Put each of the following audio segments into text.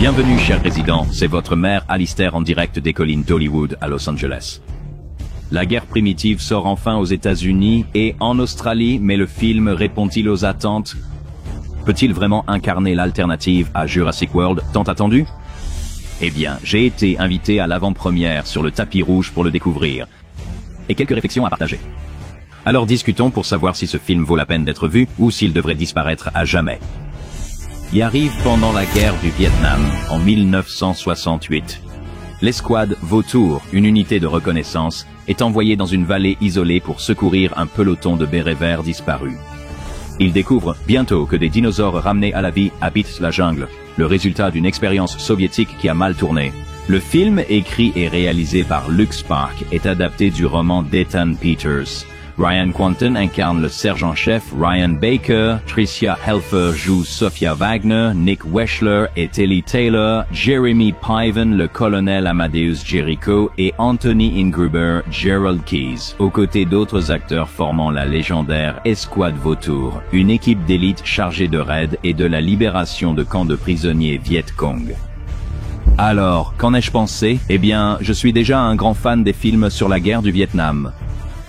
Bienvenue, chers résidents, c'est votre maire Alistair en direct des collines d'Hollywood à Los Angeles. La guerre primitive sort enfin aux États-Unis et en Australie, mais le film répond-il aux attentes? Peut-il vraiment incarner l'alternative à Jurassic World tant attendu? Eh bien, j'ai été invité à l'avant-première sur le tapis rouge pour le découvrir. Et quelques réflexions à partager. Alors discutons pour savoir si ce film vaut la peine d'être vu ou s'il devrait disparaître à jamais. Il arrive pendant la guerre du Vietnam, en 1968. L'escouade Vautour, une unité de reconnaissance, est envoyée dans une vallée isolée pour secourir un peloton de bérets verts disparus. Ils découvrent bientôt que des dinosaures ramenés à la vie habitent la jungle, le résultat d'une expérience soviétique qui a mal tourné. Le film, écrit et réalisé par Luke Spark, est adapté du roman d'Ethan Peters. Ryan Quanten incarne le sergent-chef Ryan Baker, Tricia Helfer joue Sophia Wagner, Nick Weschler et Tilly Taylor, Jeremy Piven le colonel Amadeus Jericho et Anthony Ingruber, Gerald Keyes, aux côtés d'autres acteurs formant la légendaire Escouade Vautour, une équipe d'élite chargée de raids et de la libération de camps de prisonniers Viet Cong. Alors, qu'en ai-je pensé? Eh bien, je suis déjà un grand fan des films sur la guerre du Vietnam.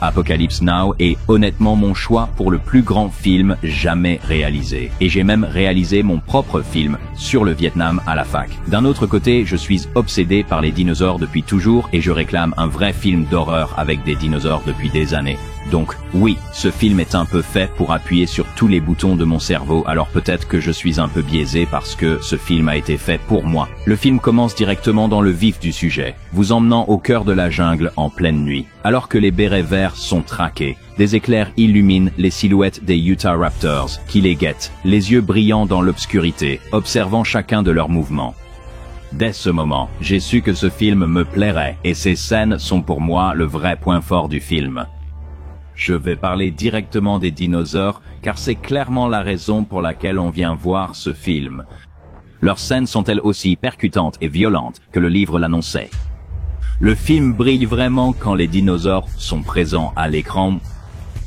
Apocalypse Now est honnêtement mon choix pour le plus grand film jamais réalisé. Et j'ai même réalisé mon propre film sur le Vietnam à la fac. D'un autre côté, je suis obsédé par les dinosaures depuis toujours et je réclame un vrai film d'horreur avec des dinosaures depuis des années. Donc oui, ce film est un peu fait pour appuyer sur tous les boutons de mon cerveau, alors peut-être que je suis un peu biaisé parce que ce film a été fait pour moi. Le film commence directement dans le vif du sujet, vous emmenant au cœur de la jungle en pleine nuit. Alors que les bérets verts sont traqués, des éclairs illuminent les silhouettes des Utah Raptors qui les guettent, les yeux brillants dans l'obscurité, observant chacun de leurs mouvements. Dès ce moment, j'ai su que ce film me plairait et ces scènes sont pour moi le vrai point fort du film. Je vais parler directement des dinosaures car c'est clairement la raison pour laquelle on vient voir ce film. Leurs scènes sont elles aussi percutantes et violentes que le livre l'annonçait. Le film brille vraiment quand les dinosaures sont présents à l'écran.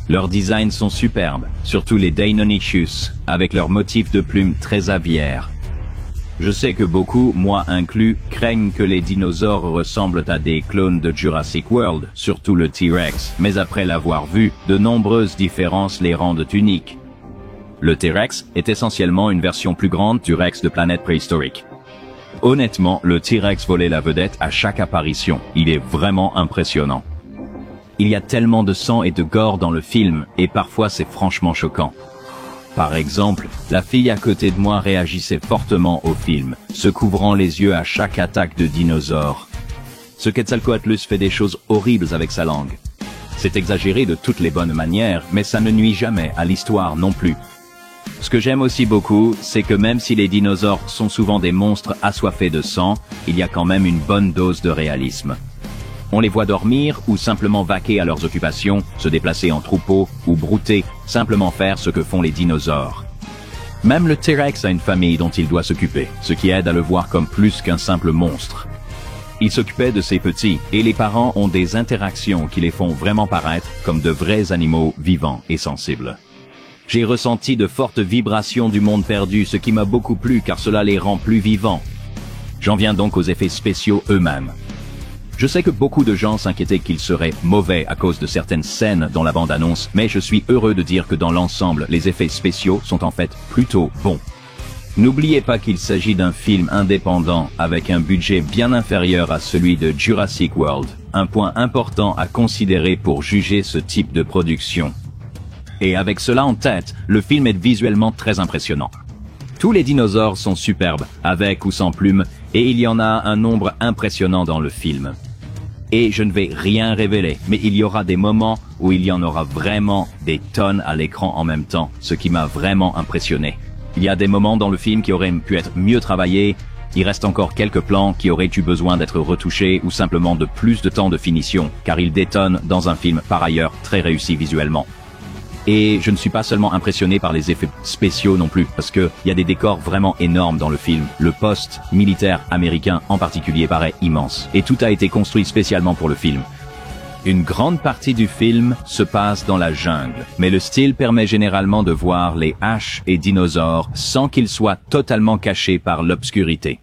Leurs designs sont superbes, surtout les Deinonychus, avec leurs motifs de plumes très aviaires. Je sais que beaucoup, moi inclus, craignent que les dinosaures ressemblent à des clones de Jurassic World, surtout le T-Rex, mais après l'avoir vu, de nombreuses différences les rendent uniques. Le T-Rex est essentiellement une version plus grande du Rex de planète préhistorique. Honnêtement, le T-Rex volait la vedette à chaque apparition. Il est vraiment impressionnant. Il y a tellement de sang et de gore dans le film, et parfois c'est franchement choquant. Par exemple, la fille à côté de moi réagissait fortement au film, se couvrant les yeux à chaque attaque de dinosaure. Ce Quetzalcoatlus fait des choses horribles avec sa langue. C'est exagéré de toutes les bonnes manières, mais ça ne nuit jamais à l'histoire non plus. Ce que j'aime aussi beaucoup, c'est que même si les dinosaures sont souvent des monstres assoiffés de sang, il y a quand même une bonne dose de réalisme. On les voit dormir ou simplement vaquer à leurs occupations, se déplacer en troupeau ou brouter, simplement faire ce que font les dinosaures. Même le T-Rex a une famille dont il doit s'occuper, ce qui aide à le voir comme plus qu'un simple monstre. Il s'occupait de ses petits et les parents ont des interactions qui les font vraiment paraître comme de vrais animaux vivants et sensibles. J'ai ressenti de fortes vibrations du monde perdu, ce qui m'a beaucoup plu car cela les rend plus vivants. J'en viens donc aux effets spéciaux eux-mêmes. Je sais que beaucoup de gens s'inquiétaient qu'ils seraient mauvais à cause de certaines scènes dans la bande-annonce, mais je suis heureux de dire que dans l'ensemble, les effets spéciaux sont en fait plutôt bons. N'oubliez pas qu'il s'agit d'un film indépendant avec un budget bien inférieur à celui de Jurassic World, un point important à considérer pour juger ce type de production. Et avec cela en tête, le film est visuellement très impressionnant. Tous les dinosaures sont superbes, avec ou sans plumes, et il y en a un nombre impressionnant dans le film. Et je ne vais rien révéler, mais il y aura des moments où il y en aura vraiment des tonnes à l'écran en même temps, ce qui m'a vraiment impressionné. Il y a des moments dans le film qui auraient pu être mieux travaillés, il reste encore quelques plans qui auraient eu besoin d'être retouchés ou simplement de plus de temps de finition, car il détonne dans un film par ailleurs très réussi visuellement. Et je ne suis pas seulement impressionné par les effets spéciaux non plus, parce que il y a des décors vraiment énormes dans le film. Le poste militaire américain en particulier paraît immense. Et tout a été construit spécialement pour le film. Une grande partie du film se passe dans la jungle, mais le style permet généralement de voir les haches et dinosaures sans qu'ils soient totalement cachés par l'obscurité.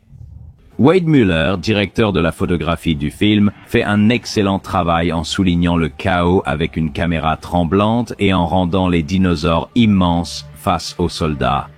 Wade Muller, directeur de la photographie du film, fait un excellent travail en soulignant le chaos avec une caméra tremblante et en rendant les dinosaures immenses face aux soldats.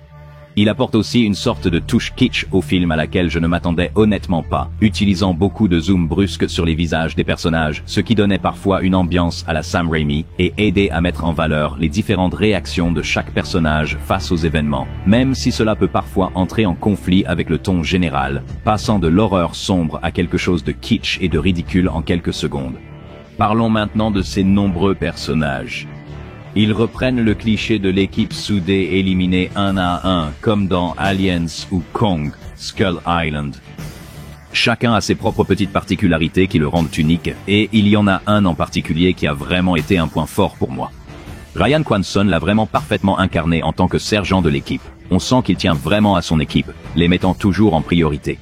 Il apporte aussi une sorte de touche kitsch au film à laquelle je ne m'attendais honnêtement pas, utilisant beaucoup de zoom brusques sur les visages des personnages, ce qui donnait parfois une ambiance à la Sam Raimi et aidait à mettre en valeur les différentes réactions de chaque personnage face aux événements, même si cela peut parfois entrer en conflit avec le ton général, passant de l'horreur sombre à quelque chose de kitsch et de ridicule en quelques secondes. Parlons maintenant de ces nombreux personnages. Ils reprennent le cliché de l'équipe soudée éliminée un à un, comme dans Aliens ou Kong, Skull Island. Chacun a ses propres petites particularités qui le rendent unique, et il y en a un en particulier qui a vraiment été un point fort pour moi. Ryan Kwanson l'a vraiment parfaitement incarné en tant que sergent de l'équipe. On sent qu'il tient vraiment à son équipe, les mettant toujours en priorité.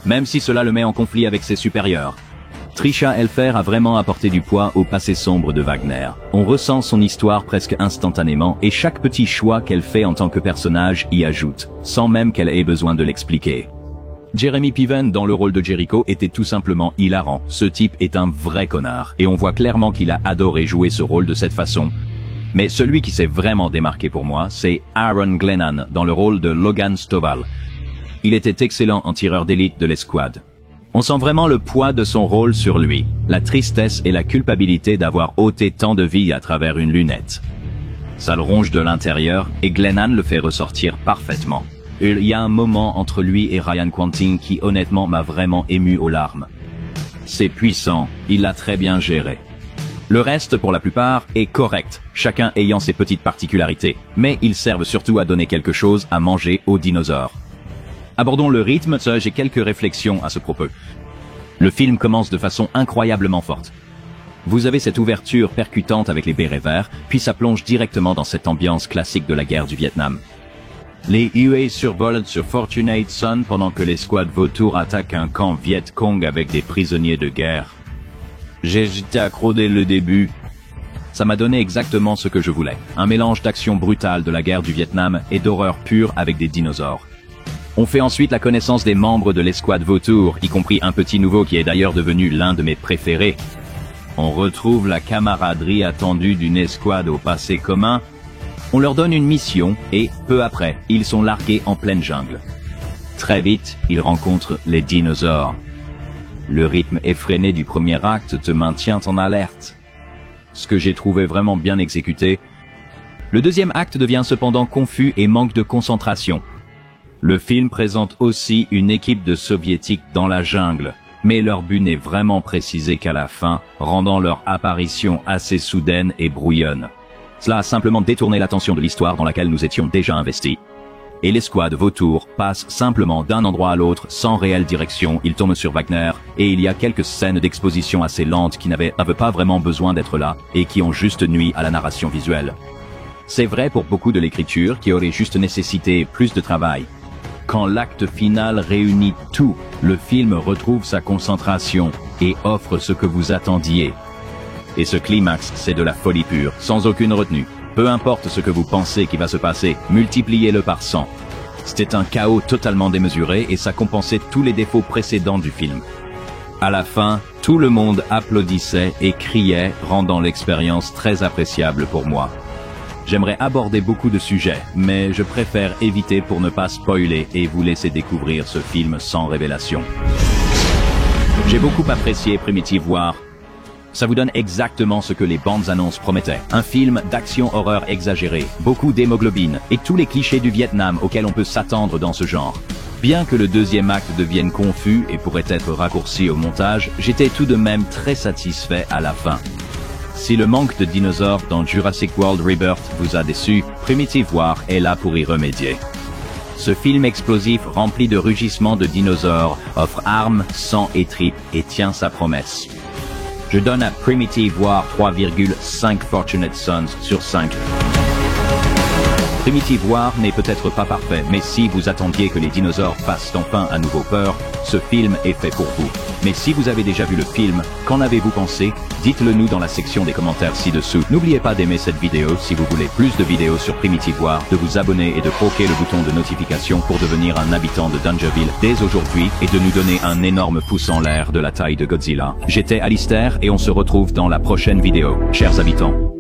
Même si cela le met en conflit avec ses supérieurs. Tricia Helfer a vraiment apporté du poids au passé sombre de Wagner. On ressent son histoire presque instantanément et chaque petit choix qu'elle fait en tant que personnage y ajoute, sans même qu'elle ait besoin de l'expliquer. Jeremy Piven dans le rôle de Jericho était tout simplement hilarant. Ce type est un vrai connard et on voit clairement qu'il a adoré jouer ce rôle de cette façon. Mais celui qui s'est vraiment démarqué pour moi, c'est Aaron Glennan dans le rôle de Logan Stovall. Il était excellent en tireur d'élite de l'escouade. On sent vraiment le poids de son rôle sur lui, la tristesse et la culpabilité d'avoir ôté tant de vie à travers une lunette. Ça le ronge de l'intérieur et Glennan le fait ressortir parfaitement. Il y a un moment entre lui et Ryan Kwanting qui honnêtement m'a vraiment ému aux larmes. C'est puissant, il l'a très bien géré. Le reste, pour la plupart, est correct, chacun ayant ses petites particularités, mais ils servent surtout à donner quelque chose à manger aux dinosaures. Abordons le rythme, j'ai quelques réflexions à ce propos. Le film commence de façon incroyablement forte. Vous avez cette ouverture percutante avec les bérets verts, puis ça plonge directement dans cette ambiance classique de la guerre du Vietnam. Les UA survolent sur Fortunate Son pendant que l'escouade vautour attaque un camp Viet Cong avec des prisonniers de guerre. J'étais accro dès le début. Ça m'a donné exactement ce que je voulais. Un mélange d'action brutale de la guerre du Vietnam et d'horreur pure avec des dinosaures. On fait ensuite la connaissance des membres de l'escouade vautour, y compris un petit nouveau qui est d'ailleurs devenu l'un de mes préférés. On retrouve la camaraderie attendue d'une escouade au passé commun. On leur donne une mission et, peu après, ils sont largués en pleine jungle. Très vite, ils rencontrent les dinosaures. Le rythme effréné du premier acte te maintient en alerte. Ce que j'ai trouvé vraiment bien exécuté. Le deuxième acte devient cependant confus et manque de concentration. Le film présente aussi une équipe de soviétiques dans la jungle, mais leur but n'est vraiment précisé qu'à la fin, rendant leur apparition assez soudaine et brouillonne. Cela a simplement détourné l'attention de l'histoire dans laquelle nous étions déjà investis. Et l'escouade vautour passe simplement d'un endroit à l'autre sans réelle direction, il tombe sur Wagner, et il y a quelques scènes d'exposition assez lentes qui n'avaient pas vraiment besoin d'être là, et qui ont juste nui à la narration visuelle. C'est vrai pour beaucoup de l'écriture qui aurait juste nécessité plus de travail. Quand l'acte final réunit tout, le film retrouve sa concentration et offre ce que vous attendiez. Et ce climax, c'est de la folie pure, sans aucune retenue. Peu importe ce que vous pensez qui va se passer, multipliez-le par 100. C'était un chaos totalement démesuré et ça compensait tous les défauts précédents du film. À la fin, tout le monde applaudissait et criait, rendant l'expérience très appréciable pour moi. J'aimerais aborder beaucoup de sujets, mais je préfère éviter pour ne pas spoiler et vous laisser découvrir ce film sans révélation. J'ai beaucoup apprécié Primitive War. Ça vous donne exactement ce que les bandes annonces promettaient. Un film d'action-horreur exagéré, beaucoup d'hémoglobine et tous les clichés du Vietnam auxquels on peut s'attendre dans ce genre. Bien que le deuxième acte devienne confus et pourrait être raccourci au montage, j'étais tout de même très satisfait à la fin. Si le manque de dinosaures dans Jurassic World Rebirth vous a déçu, Primitive War est là pour y remédier. Ce film explosif rempli de rugissements de dinosaures offre armes, sang et tripes et tient sa promesse. Je donne à Primitive War 3,5 Fortunate Sons sur 5. Primitive War n'est peut-être pas parfait, mais si vous attendiez que les dinosaures fassent enfin à nouveau peur, ce film est fait pour vous. Mais si vous avez déjà vu le film, qu'en avez-vous pensé? Dites-le nous dans la section des commentaires ci-dessous. N'oubliez pas d'aimer cette vidéo si vous voulez plus de vidéos sur Primitive War, de vous abonner et de croquer le bouton de notification pour devenir un habitant de Dungerville dès aujourd'hui et de nous donner un énorme pouce en l'air de la taille de Godzilla. J'étais Alistair et on se retrouve dans la prochaine vidéo, chers habitants.